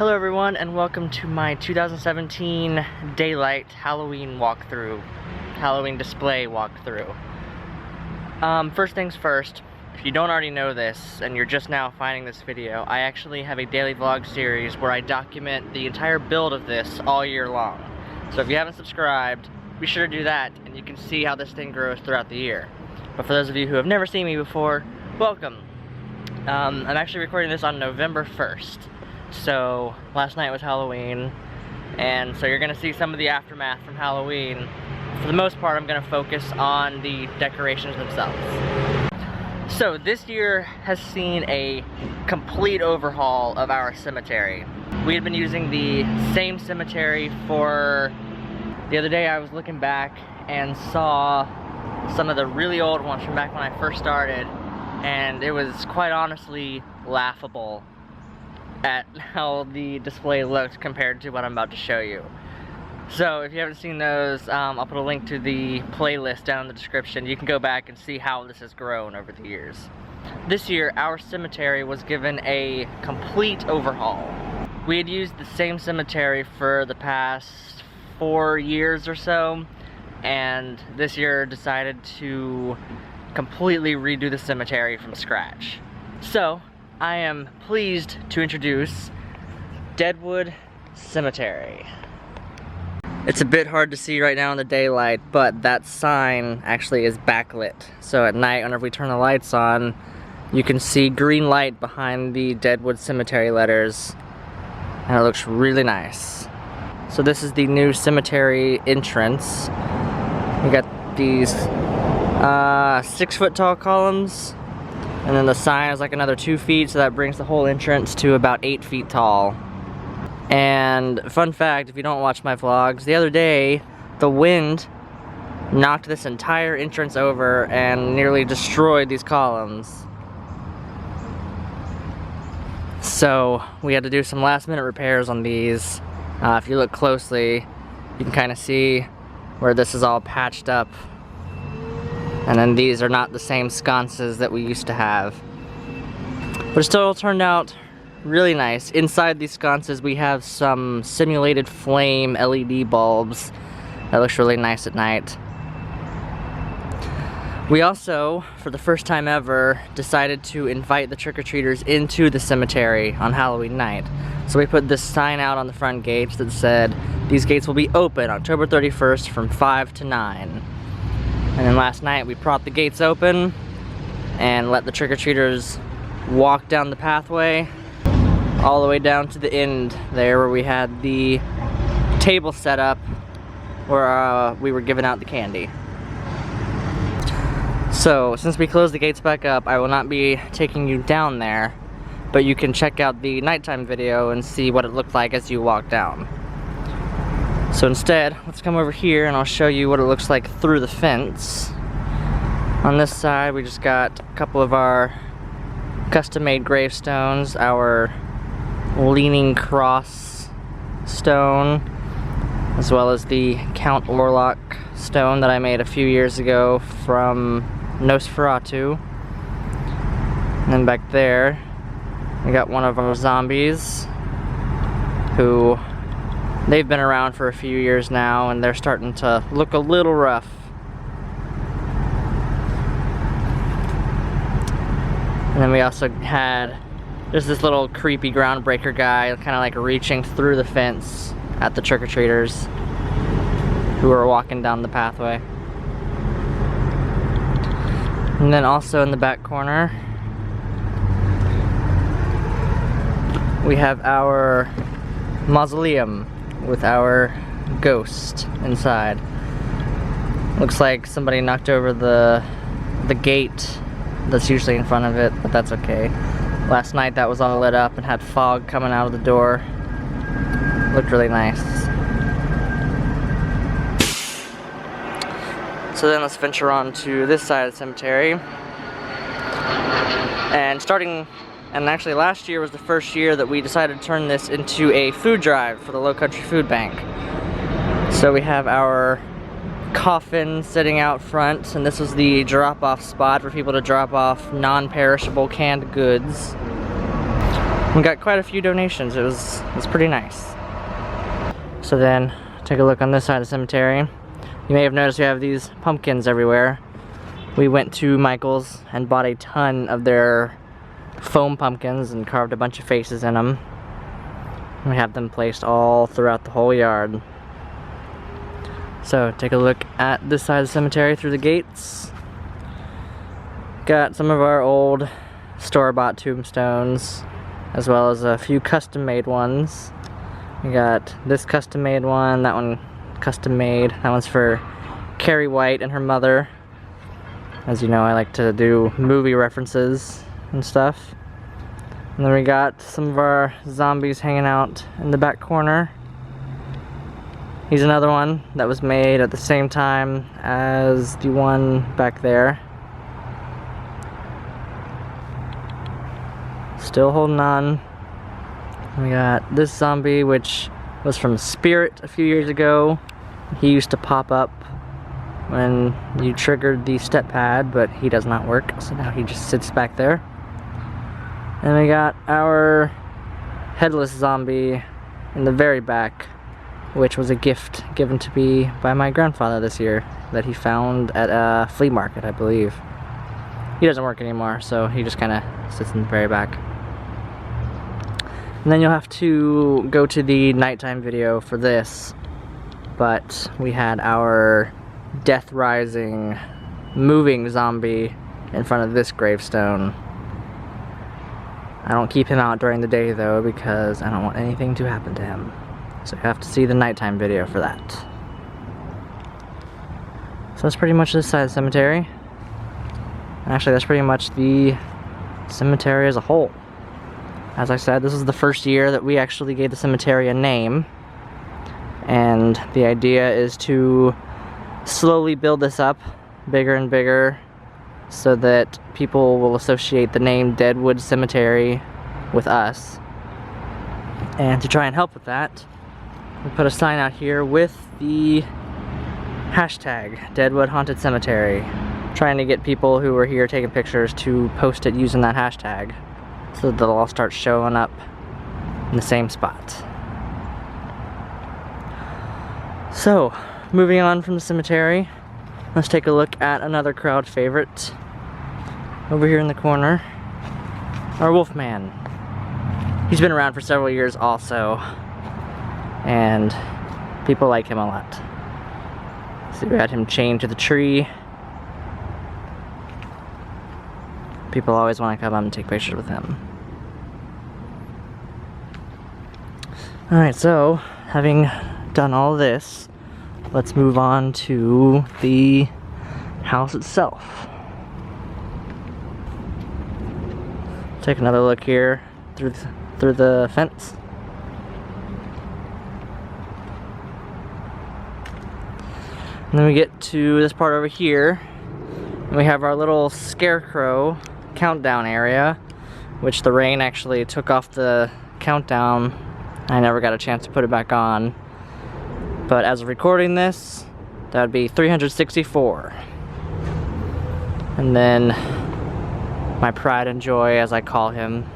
Hello everyone, and welcome to my 2017 Daylight Halloween display walkthrough. First things first, if you don't already know this, and you're just now finding this video, I actually have a daily vlog series where I document the entire build of this all year long. So if you haven't subscribed, be sure to do that, and you can see how this thing grows throughout the year. But for those of you who have never seen me before, welcome. I'm actually recording this on November 1st. So last night was Halloween, and so you're gonna see some of the aftermath from Halloween. For the most part, I'm gonna focus on the decorations themselves. So this year has seen a complete overhaul of our cemetery. We had been using the same cemetery for, the other day I was looking back and saw some of the really old ones from back when I first started, and it was quite honestly laughable at how the display looked compared to what I'm about to show you. So if you haven't seen those, I'll put a link to the playlist down in the description. You can go back and see how this has grown over the years. This year, our cemetery was given a complete overhaul. We had used the same cemetery for the past 4 years or so, and this year decided to completely redo the cemetery from scratch. So I am pleased to introduce Deadwood Cemetery. It's a bit hard to see right now in the daylight, but that sign actually is backlit. So at night, whenever we turn the lights on, you can see green light behind the Deadwood Cemetery letters, and it looks really nice. So this is the new cemetery entrance. We got these 6-foot tall columns, and then the sign is like another 2 feet, so that brings the whole entrance to about 8 feet tall. And fun fact, if you don't watch my vlogs, the other day the wind knocked this entire entrance over and nearly destroyed these columns. So we had to do some last minute repairs on these. If you look closely, you can kind of see where this is all patched up. And then these are not the same sconces that we used to have. But it still turned out really nice. Inside these sconces we have some simulated flame LED bulbs. That looks really nice at night. We also, for the first time ever, decided to invite the trick-or-treaters into the cemetery on Halloween night. So we put this sign out on the front gates that said, these gates will be open October 31st from 5 to 9. And then last night we propped the gates open and let the trick-or-treaters walk down the pathway all the way down to the end there where we had the table set up where we were giving out the candy. So since we closed the gates back up, I will not be taking you down there, but you can check out the nighttime video and see what it looked like as you walk down. So instead, let's come over here and I'll show you what it looks like through the fence. On this side, we just got a couple of our custom-made gravestones, our leaning cross stone, as well as the Count Orlok stone that I made a few years ago from Nosferatu. And then back there, we got one of our zombies who they've been around for a few years now, and they're starting to look a little rough. And then we also had just this little creepy groundbreaker guy, kind of like reaching through the fence at the trick-or-treaters who were walking down the pathway. And then also in the back corner, we have our mausoleum with our ghost inside. Looks like somebody knocked over the gate that's usually in front of it, but that's okay. Last night that was all lit up and had fog coming out of the door. Looked really nice. So then let's venture on to this side of the cemetery. And actually last year was the first year that we decided to turn this into a food drive for the Low Country Food Bank. So we have our coffin sitting out front, and this was the drop-off spot for people to drop off non-perishable canned goods. We got quite a few donations. It was pretty nice. So then, take a look on this side of the cemetery. You may have noticed we have these pumpkins everywhere. We went to Michael's and bought a ton of their foam pumpkins and carved a bunch of faces in them. We have them placed all throughout the whole yard. So take a look at this side of the cemetery through the gates. Got some of our old store-bought tombstones, as well as a few custom-made ones. We got this custom-made one, that one custom-made. That one's for Carrie White and her mother. As you know, I like to do movie references and stuff. And then we got some of our zombies hanging out in the back corner. Here's another one that was made at the same time as the one back there. Still holding on. We got this zombie, which was from Spirit a few years ago. He used to pop up when you triggered the step pad, but he does not work, so now he just sits back there. And we got our Headless Zombie in the very back, which was a gift given to me by my grandfather this year that he found at a flea market, I believe. He doesn't work anymore, so he just kind of sits in the very back. And then you'll have to go to the nighttime video for this, but we had our Death Rising moving zombie in front of this gravestone. I don't keep him out during the day though, because I don't want anything to happen to him. So you have to see the nighttime video for that. So that's pretty much this side of the cemetery. Actually, that's pretty much the cemetery as a whole. As I said, this is the first year that we actually gave the cemetery a name. And the idea is to slowly build this up bigger and bigger so that people will associate the name Deadwood Cemetery with us. And to try and help with that, we put a sign out here with the hashtag Deadwood Haunted Cemetery, trying to get people who were here taking pictures to post it using that hashtag so that they'll all start showing up in the same spot. So, moving on from the cemetery, let's take a look at another crowd favorite. Over here in the corner, our Wolfman. He's been around for several years also, and people like him a lot. So we had him chained to the tree. People always want to come up and take pictures with him. Alright, so, having done all this, let's move on to the house itself. Take another look here through the fence. And then we get to this part over here, and we have our little Scarecrow Countdown area, which the rain actually took off the countdown. I never got a chance to put it back on. But as of recording this, that would be 364. And then my pride and joy, as I call him,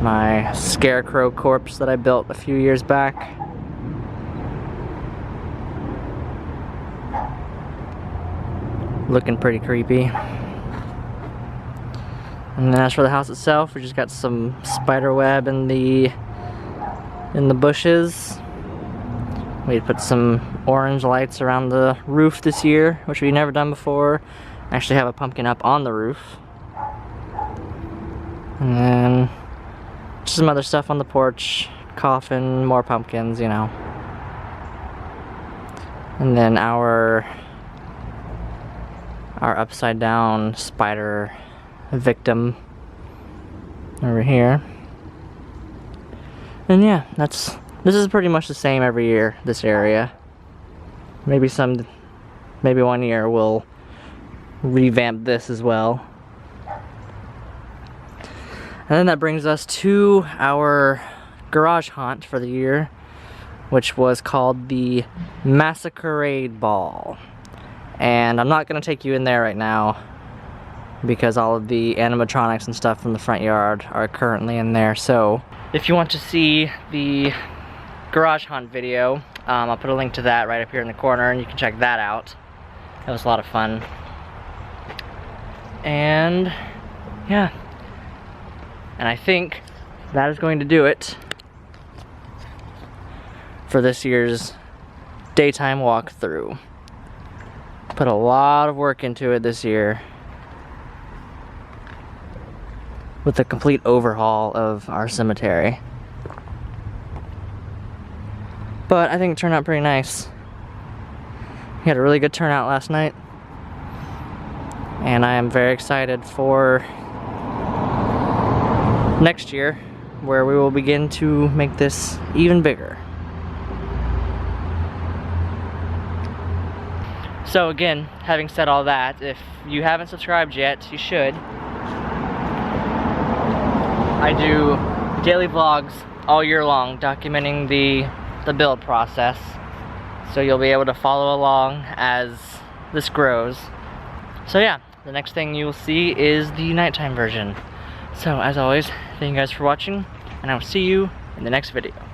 my Scarecrow corpse that I built a few years back. Looking pretty creepy. And then as for the house itself, we just got some spider web in the bushes. We put some orange lights around the roof this year, which we've never done before. I actually have a pumpkin up on the roof. And then just some other stuff on the porch, coffin, more pumpkins, you know. And then our upside down spider victim over here. And yeah, this is pretty much the same every year, this area. Maybe one year we'll revamp this as well. And then that brings us to our garage haunt for the year, which was called the Masquerade Ball. And I'm not gonna take you in there right now, because all of the animatronics and stuff from the front yard are currently in there. So if you want to see the garage hunt video, I'll put a link to that right up here in the corner, and you can check that out. It was a lot of fun. And yeah, and I think that is going to do it for this year's daytime walkthrough. Put a lot of work into it this year with a complete overhaul of our cemetery. But I think it turned out pretty nice. We had a really good turnout last night, and I am very excited for next year, where we will begin to make this even bigger. So again, having said all that, if you haven't subscribed yet, you should. I do daily vlogs all year long documenting the build process, so you'll be able to follow along as this grows. So yeah, the next thing you will see is the nighttime version. So as always, thank you guys for watching, and I will see you in the next video.